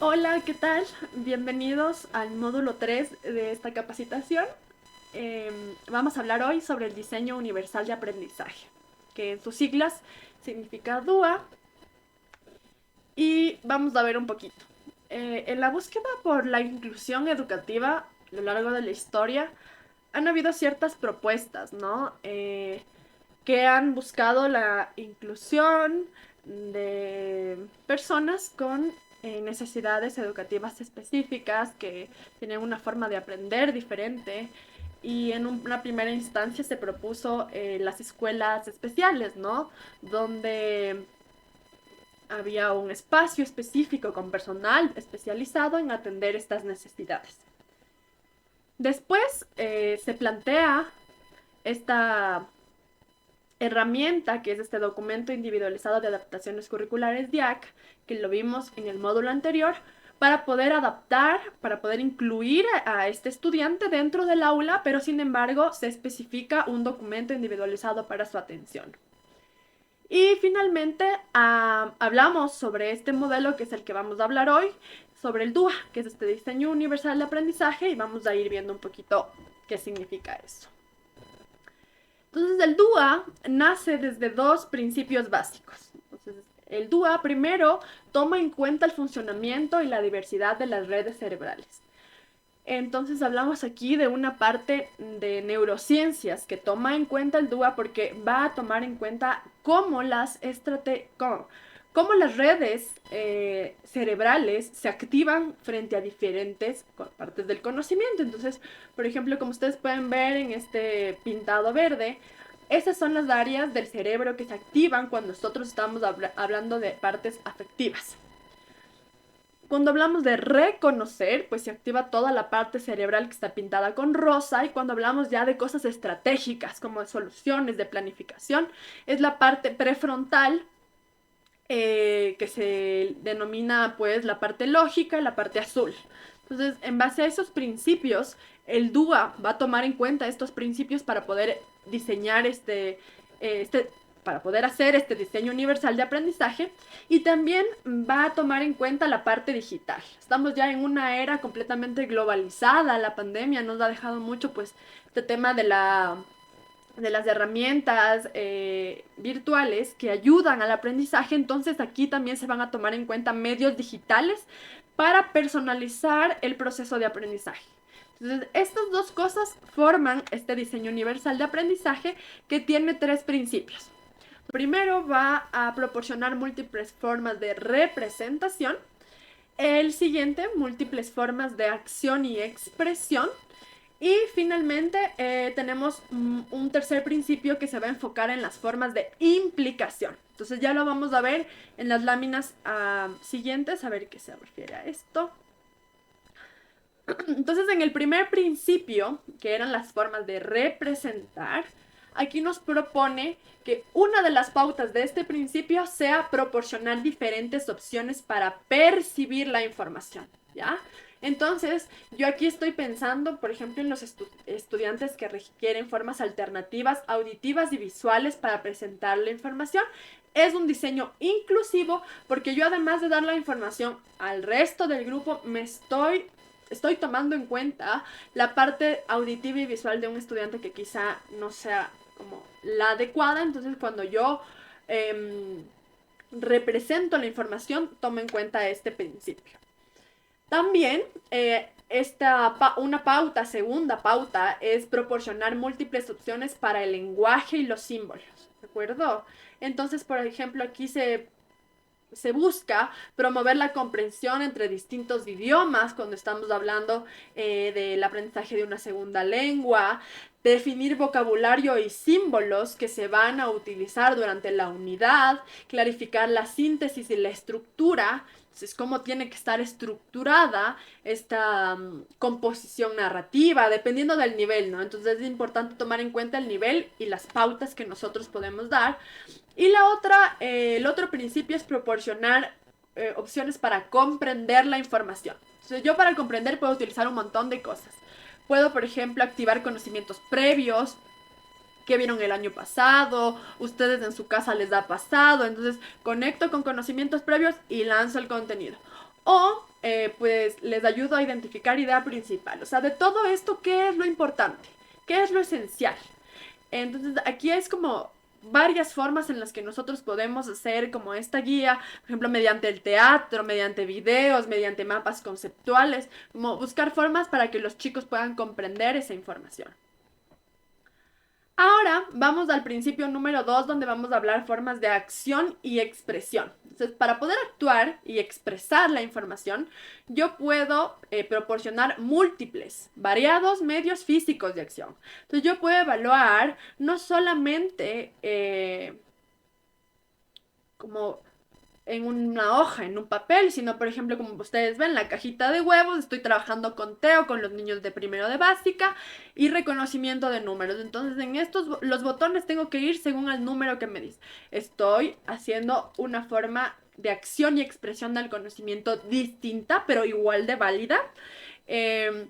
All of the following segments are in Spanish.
Hola, ¿qué tal? Bienvenidos al módulo 3 de esta capacitación. Vamos a hablar hoy sobre el diseño universal de aprendizaje, que en sus siglas significa DUA, y vamos a ver un poquito. En la búsqueda por la inclusión educativa a lo largo de la historia, han habido ciertas propuestas, ¿no? Que han buscado la inclusión de personas con necesidades educativas específicas, que tienen una forma de aprender diferente. Y en una primera instancia se propuso las escuelas especiales, ¿no? Donde había un espacio específico con personal especializado en atender estas necesidades. Después se plantea esta herramienta, que es este documento individualizado de adaptaciones curriculares DIAC, que lo vimos en el módulo anterior, para poder adaptar, para poder incluir a este estudiante dentro del aula, pero sin embargo se especifica un documento individualizado para su atención. Y finalmente hablamos sobre este modelo que es el que vamos a hablar hoy, sobre el DUA, que es este diseño universal de aprendizaje, y vamos a ir viendo un poquito qué significa eso. Entonces, el DUA nace desde dos principios básicos. Entonces, el DUA primero toma en cuenta el funcionamiento y la diversidad de las redes cerebrales. Entonces, hablamos aquí de una parte de neurociencias que toma en cuenta el DUA porque va a tomar en cuenta cómo las redes cerebrales se activan frente a diferentes partes del conocimiento. Entonces, por ejemplo, como ustedes pueden ver en este pintado verde, esas son las áreas del cerebro que se activan cuando nosotros estamos hablando de partes afectivas. Cuando hablamos de reconocer, pues se activa toda la parte cerebral que está pintada con rosa, y cuando hablamos ya de cosas estratégicas como de soluciones, de planificación, es la parte prefrontal, que se denomina pues la parte lógica, la parte azul. Entonces, en base a esos principios, el DUA va a tomar en cuenta estos principios para poder diseñar para poder hacer este diseño universal de aprendizaje, y también va a tomar en cuenta la parte digital. Estamos ya en una era completamente globalizada, la pandemia nos ha dejado mucho pues este tema de las herramientas virtuales que ayudan al aprendizaje. Entonces aquí también se van a tomar en cuenta medios digitales para personalizar el proceso de aprendizaje. Entonces, estas dos cosas forman este diseño universal de aprendizaje, que tiene tres principios. Primero, va a proporcionar múltiples formas de representación. El siguiente, múltiples formas de acción y expresión. Y finalmente tenemos un tercer principio que se va a enfocar en las formas de implicación. Entonces ya lo vamos a ver en las láminas siguientes, a ver qué se refiere a esto. Entonces, en el primer principio, que eran las formas de representar, aquí nos propone que una de las pautas de este principio sea proporcionar diferentes opciones para percibir la información, ¿ya? Entonces, yo aquí estoy pensando, por ejemplo, en los estudiantes que requieren formas alternativas, auditivas y visuales para presentar la información. Es un diseño inclusivo porque yo, además de dar la información al resto del grupo, estoy tomando en cuenta la parte auditiva y visual de un estudiante que quizá no sea como la adecuada. Entonces, cuando yo represento la información, tomo en cuenta este principio. También, una pauta, segunda pauta, es proporcionar múltiples opciones para el lenguaje y los símbolos, ¿de acuerdo? Entonces, por ejemplo, aquí se busca promover la comprensión entre distintos idiomas cuando estamos hablando del aprendizaje de una segunda lengua, definir vocabulario y símbolos que se van a utilizar durante la unidad, clarificar la síntesis y la estructura. Entonces, cómo tiene que estar estructurada esta composición narrativa, dependiendo del nivel, ¿no? Entonces es importante tomar en cuenta el nivel y las pautas que nosotros podemos dar. Y el otro principio es proporcionar opciones para comprender la información. Entonces, yo, para comprender, puedo utilizar un montón de cosas. Puedo, por ejemplo, activar conocimientos previos que vieron el año pasado, ustedes en su casa les ha pasado, entonces conecto con conocimientos previos y lanzo el contenido. o pues les ayudo a identificar idea principal. O sea, de todo esto, ¿qué es lo importante? ¿Qué es lo esencial? Entonces, aquí es como varias formas en las que nosotros podemos hacer como esta guía, por ejemplo, mediante el teatro, mediante videos, mediante mapas conceptuales, como buscar formas para que los chicos puedan comprender esa información. Ahora vamos al principio número 2, donde vamos a hablar formas de acción y expresión. Entonces, para poder actuar y expresar la información, yo puedo proporcionar múltiples, variados medios físicos de acción. Entonces, yo puedo evaluar no solamente como en una hoja, en un papel, sino por ejemplo, como ustedes ven, la cajita de huevos, estoy trabajando con Teo, con los niños de primero de básica y reconocimiento de números. Entonces, en estos, los botones tengo que ir según el número que me dice. Estoy haciendo una forma de acción y expresión del conocimiento distinta, pero igual de válida. Eh,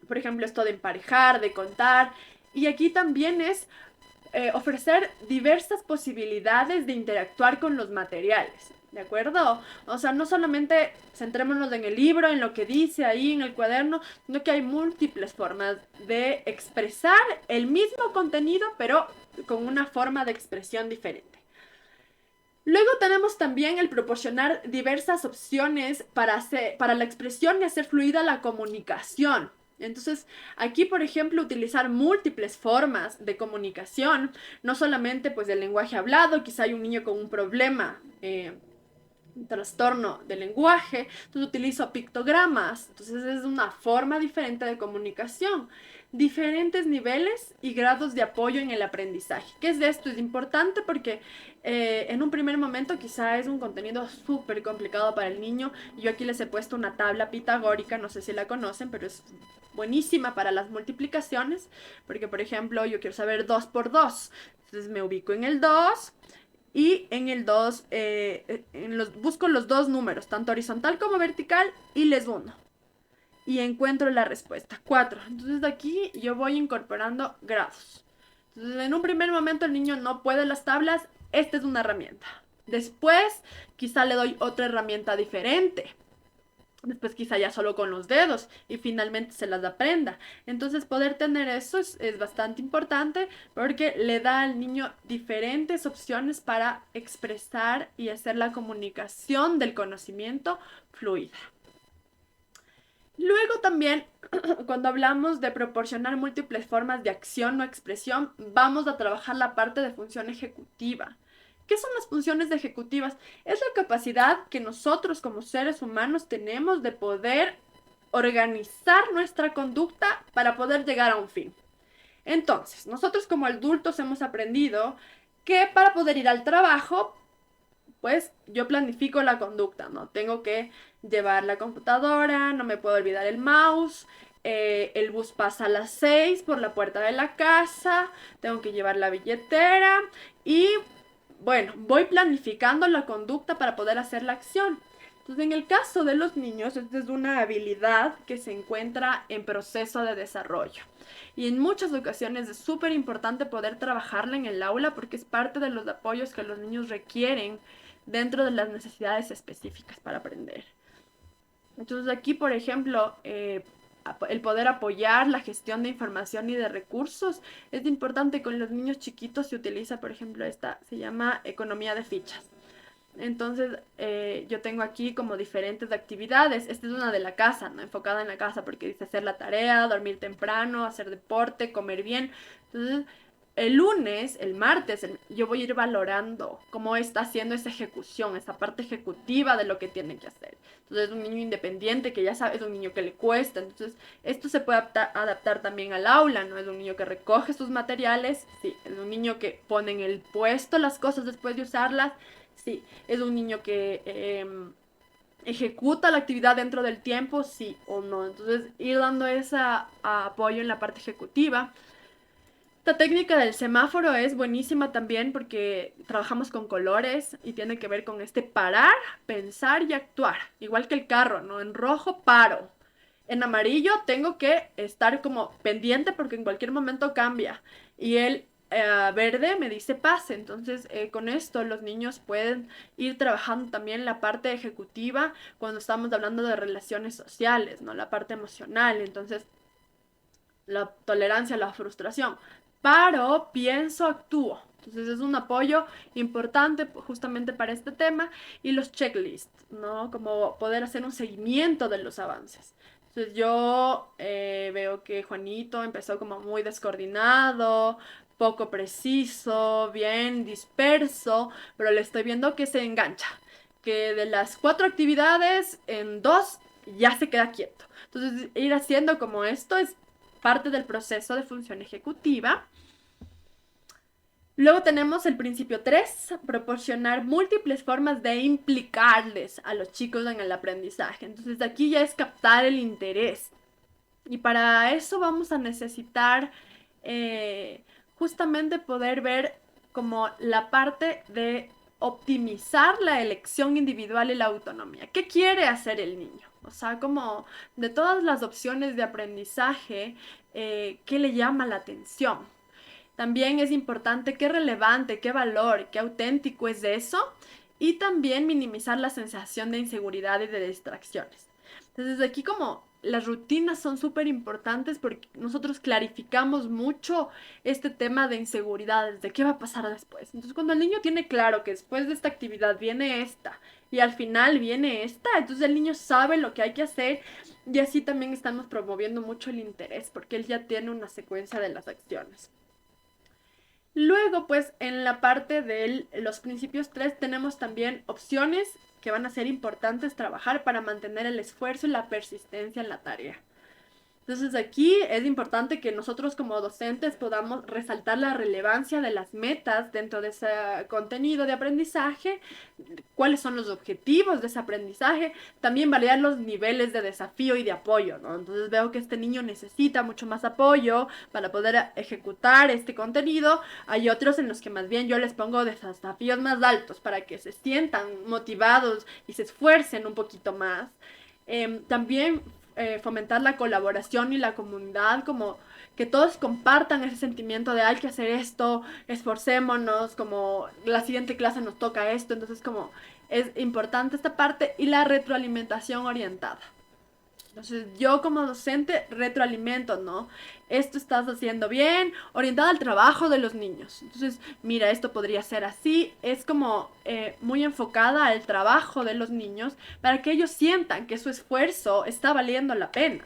por ejemplo, esto de emparejar, de contar. Y aquí también es ofrecer diversas posibilidades de interactuar con los materiales, ¿de acuerdo? O sea, no solamente centrémonos en el libro, en lo que dice ahí en el cuaderno, sino que hay múltiples formas de expresar el mismo contenido, pero con una forma de expresión diferente. Luego tenemos también el proporcionar diversas opciones para la expresión y hacer fluida la comunicación. Entonces, aquí, por ejemplo, utilizar múltiples formas de comunicación, no solamente pues el lenguaje hablado, quizá hay un niño con un problema, un trastorno del lenguaje, entonces utilizo pictogramas, entonces es una forma diferente de comunicación, diferentes niveles y grados de apoyo en el aprendizaje. ¿Qué es esto? Es importante porque en un primer momento quizá es un contenido súper complicado para el niño. Yo aquí les he puesto una tabla pitagórica, no sé si la conocen, pero es buenísima para las multiplicaciones, porque por ejemplo yo quiero saber 2 por 2, entonces me ubico en el 2 y en el 2 busco los dos números, tanto horizontal como vertical, y les uno. Y encuentro la respuesta, 4. Entonces aquí yo voy incorporando grados. Entonces en un primer momento el niño no puede las tablas, esta es una herramienta. Después quizá le doy otra herramienta diferente. Después quizá ya solo con los dedos y finalmente se las aprenda. Entonces poder tener eso es bastante importante porque le da al niño diferentes opciones para expresar y hacer la comunicación del conocimiento fluida. Luego también, cuando hablamos de proporcionar múltiples formas de acción o expresión, vamos a trabajar la parte de función ejecutiva. ¿Qué son las funciones ejecutivas? Es la capacidad que nosotros como seres humanos tenemos de poder organizar nuestra conducta para poder llegar a un fin. Entonces, nosotros como adultos hemos aprendido que para poder ir al trabajo, pues yo planifico la conducta, ¿no? Tengo que llevar la computadora, no me puedo olvidar el mouse, el bus pasa a las 6 por la puerta de la casa, tengo que llevar la billetera y bueno, voy planificando la conducta para poder hacer la acción. Entonces, en el caso de los niños, esta es una habilidad que se encuentra en proceso de desarrollo. Y en muchas ocasiones es súper importante poder trabajarla en el aula porque es parte de los apoyos que los niños requieren dentro de las necesidades específicas para aprender. Entonces aquí, por ejemplo, el poder apoyar la gestión de información y de recursos es importante. Con los niños chiquitos se utiliza, por ejemplo, esta se llama economía de fichas. Entonces, yo tengo aquí como diferentes actividades. Esta es una de la casa, ¿no? Enfocada en la casa, porque dice hacer la tarea, dormir temprano, hacer deporte, comer bien. Entonces, el lunes, el martes, yo voy a ir valorando cómo está haciendo esa ejecución, esa parte ejecutiva de lo que tiene que hacer. Entonces, es un niño independiente que ya sabe, es un niño que le cuesta. Entonces, esto se puede adaptar también al aula, ¿no? Es un niño que recoge sus materiales, sí. Es un niño que pone en el puesto las cosas después de usarlas. Sí, es un niño que ejecuta la actividad dentro del tiempo, sí o no. Entonces, ir dando ese apoyo en la parte ejecutiva. Esta técnica del semáforo es buenísima también porque trabajamos con colores y tiene que ver con este parar, pensar y actuar. Igual que el carro, ¿no? En rojo paro. En amarillo tengo que estar como pendiente porque en cualquier momento cambia. Y el verde me dice pase. Entonces, con esto los niños pueden ir trabajando también la parte ejecutiva cuando estamos hablando de relaciones sociales, ¿no? La parte emocional. Entonces, la tolerancia a la frustración. Paro, pienso, actúo. Entonces es un apoyo importante justamente para este tema y los checklists, ¿no? Como poder hacer un seguimiento de los avances. Entonces yo veo que Juanito empezó como muy descoordinado, poco preciso, bien disperso, pero le estoy viendo que se engancha, que de las 4 actividades en 2 ya se queda quieto. Entonces ir haciendo como esto es parte del proceso de función ejecutiva. Luego tenemos el principio 3, proporcionar múltiples formas de implicarles a los chicos en el aprendizaje. Entonces aquí ya es captar el interés. Y para eso vamos a necesitar justamente poder ver como la parte de optimizar la elección individual y la autonomía. ¿Qué quiere hacer el niño? O sea, como de todas las opciones de aprendizaje, ¿qué le llama la atención? También es importante qué relevante, qué valor, qué auténtico es de eso. Y también minimizar la sensación de inseguridad y de distracciones. Entonces aquí como las rutinas son súper importantes porque nosotros clarificamos mucho este tema de inseguridades, de qué va a pasar después. Entonces cuando el niño tiene claro que después de esta actividad viene esta y al final viene esta, entonces el niño sabe lo que hay que hacer y así también estamos promoviendo mucho el interés porque él ya tiene una secuencia de las acciones. Luego, pues en la parte de los principios 3 tenemos también opciones que van a ser importantes trabajar para mantener el esfuerzo y la persistencia en la tarea. Entonces aquí es importante que nosotros como docentes podamos resaltar la relevancia de las metas dentro de ese contenido de aprendizaje, cuáles son los objetivos de ese aprendizaje, también validar los niveles de desafío y de apoyo, ¿no? Entonces veo que este niño necesita mucho más apoyo para poder ejecutar este contenido. Hay otros en los que más bien yo les pongo desafíos más altos para que se sientan motivados y se esfuercen un poquito más. También fomentar la colaboración y la comunidad, como que todos compartan ese sentimiento de hay que hacer esto, esforcémonos, como la siguiente clase nos toca esto, entonces como es importante esta parte y la retroalimentación orientada. Entonces yo como docente retroalimento, ¿no? Esto estás haciendo bien, orientada al trabajo de los niños. Entonces, mira, esto podría ser así. Es como muy enfocada al trabajo de los niños para que ellos sientan que su esfuerzo está valiendo la pena.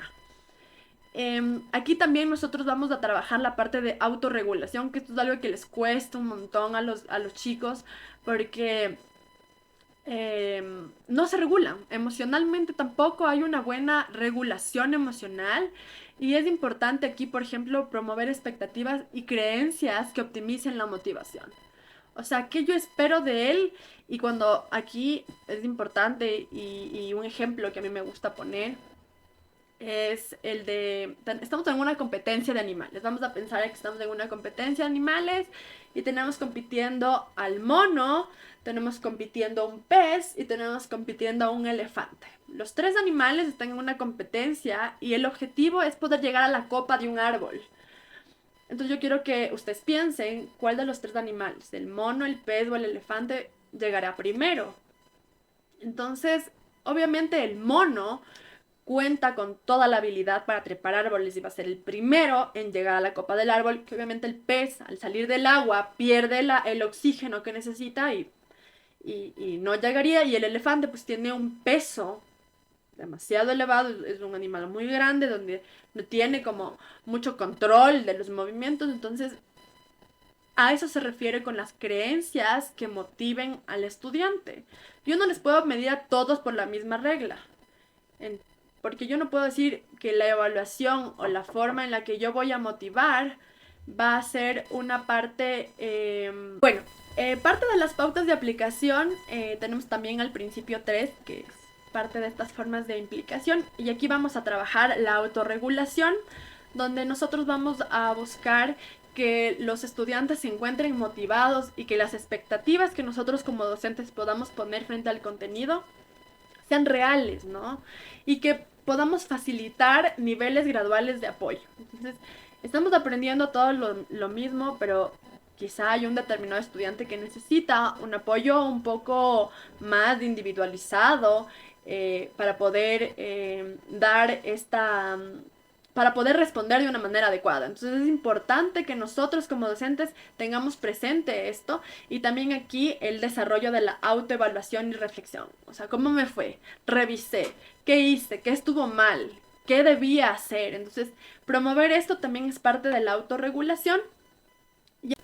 Aquí también nosotros vamos a trabajar la parte de autorregulación, que esto es algo que les cuesta un montón a los chicos, porque no se regulan. Emocionalmente tampoco hay una buena regulación emocional. Y es importante aquí, por ejemplo, promover expectativas y creencias que optimicen la motivación. O sea, ¿qué yo espero de él? Y cuando aquí es importante y un ejemplo que a mí me gusta poner es el de, estamos en una competencia de animales. Vamos a pensar que estamos en una competencia de animales y tenemos compitiendo al mono, tenemos compitiendo a un pez y tenemos compitiendo a un elefante. Los 3 animales están en una competencia y el objetivo es poder llegar a la copa de un árbol. Entonces yo quiero que ustedes piensen cuál de los 3 animales, el mono, el pez o el elefante, llegará primero. Entonces, obviamente el mono cuenta con toda la habilidad para trepar árboles y va a ser el primero en llegar a la copa del árbol, que obviamente el pez al salir del agua pierde el oxígeno que necesita y no llegaría, y el elefante pues tiene un peso demasiado elevado, es un animal muy grande donde no tiene como mucho control de los movimientos, entonces a eso se refiere con las creencias que motiven al estudiante. Yo no les puedo medir a todos por la misma regla. En- Porque yo no puedo decir que la evaluación o la forma en la que yo voy a motivar va a ser una parte, bueno, parte de las pautas de aplicación tenemos también al principio 3 que es parte de estas formas de implicación, y aquí vamos a trabajar la autorregulación, donde nosotros vamos a buscar que los estudiantes se encuentren motivados y que las expectativas que nosotros como docentes podamos poner frente al contenido sean reales, ¿no? Y que podamos facilitar niveles graduales de apoyo. Entonces, estamos aprendiendo todo lo mismo, pero quizá hay un determinado estudiante que necesita un apoyo un poco más individualizado para poder dar para poder responder de una manera adecuada. Entonces es importante que nosotros como docentes tengamos presente esto y también aquí el desarrollo de la autoevaluación y reflexión. O sea, ¿cómo me fue? Revisé, ¿qué hice? ¿Qué estuvo mal? ¿Qué debía hacer? Entonces, promover esto también es parte de la autorregulación.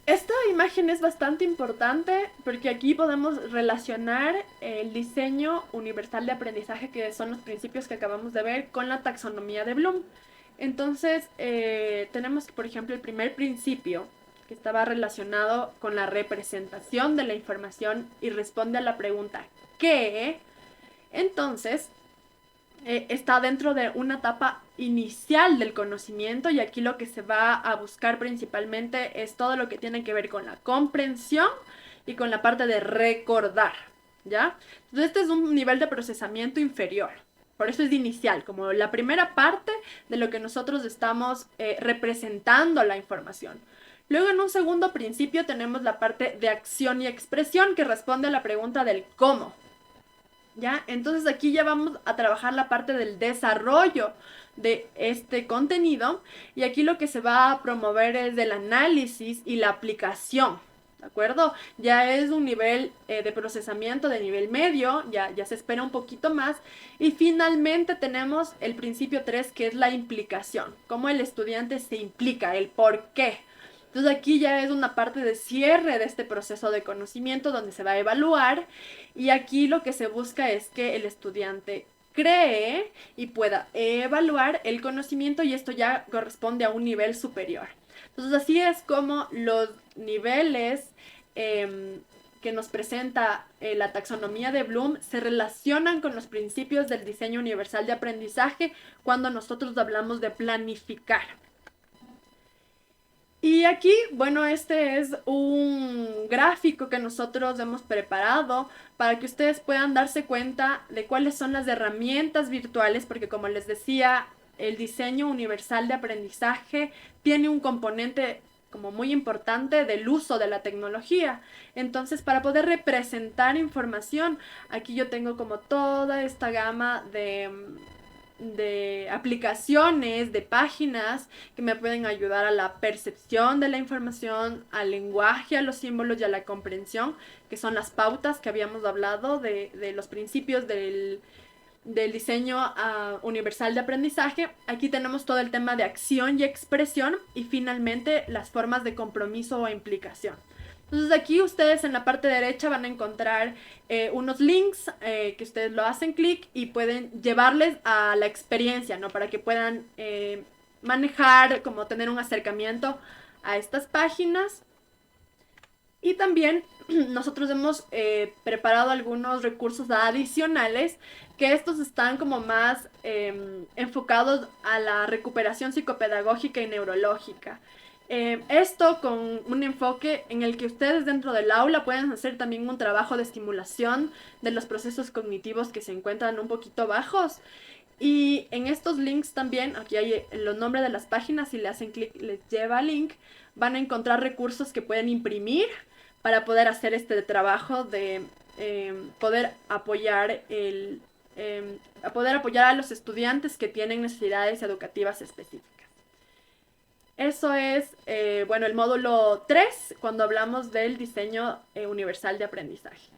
Esta imagen es bastante importante porque aquí podemos relacionar el diseño universal de aprendizaje, que son los principios que acabamos de ver, con la taxonomía de Bloom. Entonces, tenemos, por ejemplo, el primer principio, que estaba relacionado con la representación de la información y responde a la pregunta ¿qué? Entonces, está dentro de una etapa inicial del conocimiento y aquí lo que se va a buscar principalmente es todo lo que tiene que ver con la comprensión y con la parte de recordar, ¿ya? Entonces este es un nivel de procesamiento inferior. Por eso es inicial, como la primera parte de lo que nosotros estamos representando la información. Luego en un segundo principio tenemos la parte de acción y expresión que responde a la pregunta del cómo. ¿Ya? Entonces aquí ya vamos a trabajar la parte del desarrollo de este contenido y aquí lo que se va a promover es el análisis y la aplicación, ¿de acuerdo? Ya es un nivel de procesamiento de nivel medio, ya se espera un poquito más y finalmente tenemos el principio 3 que es la implicación, cómo el estudiante se implica, el por qué. Entonces aquí ya es una parte de cierre de este proceso de conocimiento donde se va a evaluar y aquí lo que se busca es que el estudiante cree y pueda evaluar el conocimiento y esto ya corresponde a un nivel superior. Entonces así es como los niveles que nos presenta la taxonomía de Bloom se relacionan con los principios del diseño universal de aprendizaje cuando nosotros hablamos de planificar. Y aquí, bueno, este es un gráfico que nosotros hemos preparado para que ustedes puedan darse cuenta de cuáles son las herramientas virtuales, porque como les decía, el diseño universal de aprendizaje tiene un componente como muy importante del uso de la tecnología. Entonces, para poder representar información, aquí yo tengo como toda esta gama de aplicaciones, de páginas que me pueden ayudar a la percepción de la información, al lenguaje, a los símbolos y a la comprensión, que son las pautas que habíamos hablado de los principios del diseño universal de aprendizaje. Aquí tenemos todo el tema de acción y expresión y finalmente las formas de compromiso o implicación. Entonces aquí ustedes en la parte derecha van a encontrar unos links que ustedes lo hacen clic y pueden llevarles a la experiencia, ¿no? Para que puedan manejar, como tener un acercamiento a estas páginas. Y también nosotros hemos preparado algunos recursos adicionales que estos están como más enfocados a la recuperación psicopedagógica y neurológica. Esto con un enfoque en el que ustedes dentro del aula pueden hacer también un trabajo de estimulación de los procesos cognitivos que se encuentran un poquito bajos. Y en estos links también, aquí hay los nombres de las páginas, si le hacen clic les lleva al link, van a encontrar recursos que pueden imprimir para poder hacer este trabajo de poder apoyar a poder apoyar a los estudiantes que tienen necesidades educativas específicas. Eso es, bueno, el módulo 3 cuando hablamos del diseño universal de aprendizaje.